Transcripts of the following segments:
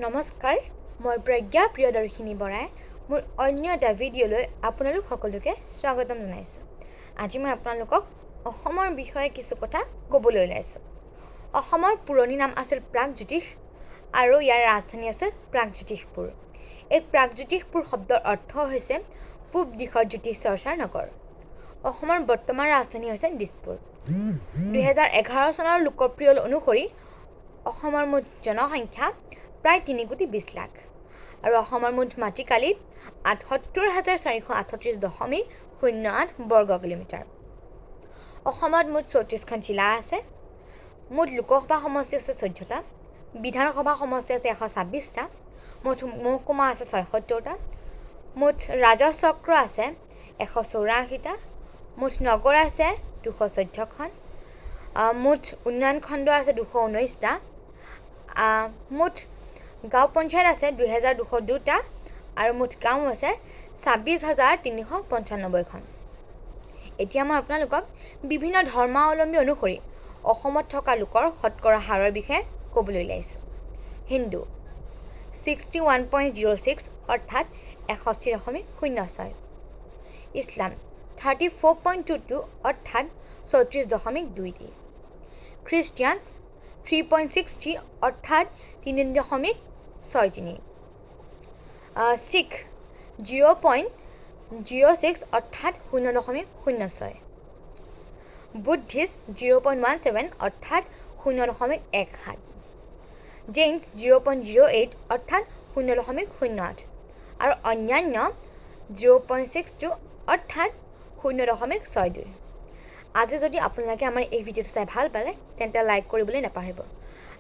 নমস্কাৰ, মই প্ৰজ্ঞা প্ৰিয়দৰ্শিনী বৰাই মোৰ অন্য এটা ভিডিঅ'লৈ আপোনালোক সকলোকে স্বাগতম জনাইছোঁ। আজি মই আপোনালোকক অসমৰ বিষয়ে কিছু কথা ক'বলৈ ওলাইছোঁ। অসমৰ পুৰণি নাম আছিল প্ৰাগজ্যোতিষ আৰু ইয়াৰ ৰাজধানী আছিল প্ৰাগজ্যোতিষপুৰ। এই প্ৰাগজ্যোতিষপুৰ শব্দৰ অৰ্থ হৈছে পূব দিশৰ জ্যোতিষ চৰ্চাৰ নগৰ। অসমৰ বৰ্তমান ৰাজধানী হৈছে দিছপুৰ। 2011 চনৰ লোকপ্ৰিয় অনুসৰি অসমৰ মুঠ জনসংখ্যা প্ৰায় 3,20,00,000 আৰু অসমৰ মুঠ মাটিকালি 78,438.08 বৰ্গ কিলোমিটাৰ। অসমত মুঠ 34খন জিলা আছে। মুঠ লোকসভা সমষ্টি আছে 14টা, বিধানসভা সমষ্টি আছে 126টা, মুঠ মহকুমা আছে 76টা, মুঠ ৰাজচক্ৰ আছে 184টা, মুঠ নগৰ আছে 214খন, মুঠ উন্নয়ন খণ্ড আছে 219টা, মুঠ গাঁও পঞ্চায়ত আছে 2,202টা আৰু মুঠ গাঁও আছে 26,395খন। এতিয়া মই আপোনালোকক বিভিন্ন ধৰ্মাৱলম্বী অনুসৰি অসমত থকা লোকৰ শতকৰা হাৰৰ বিষয়ে ক'বলৈ ওলাইছোঁ। হিন্দু 61.06 অৰ্থাৎ 61.06, ইছলাম 34.22 অৰ্থাৎ 34.23, খ্ৰীষ্টিয়ানছ 3.63 অৰ্থাৎ 3.63, শিখ 0.06 অৰ্থাৎ 0.06, বুদ্ধিষ্ট 0.17 অৰ্থাৎ 0.17, জৈন 0.08 অৰ্থাৎ 0.08 আৰু অন্যান্য 0.62 অৰ্থাৎ 0.62। আজি যদি আপোনালোকে আমাৰ এই ভিডিঅ'টো চাই ভাল পালে তেন্তে লাইক কৰিবলৈ নাপাহৰিব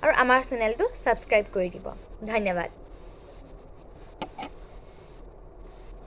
আৰু আমাৰ চেনেলটো ছাবস্ক্ৰাইব কৰি দিব। ধন্যবাদ।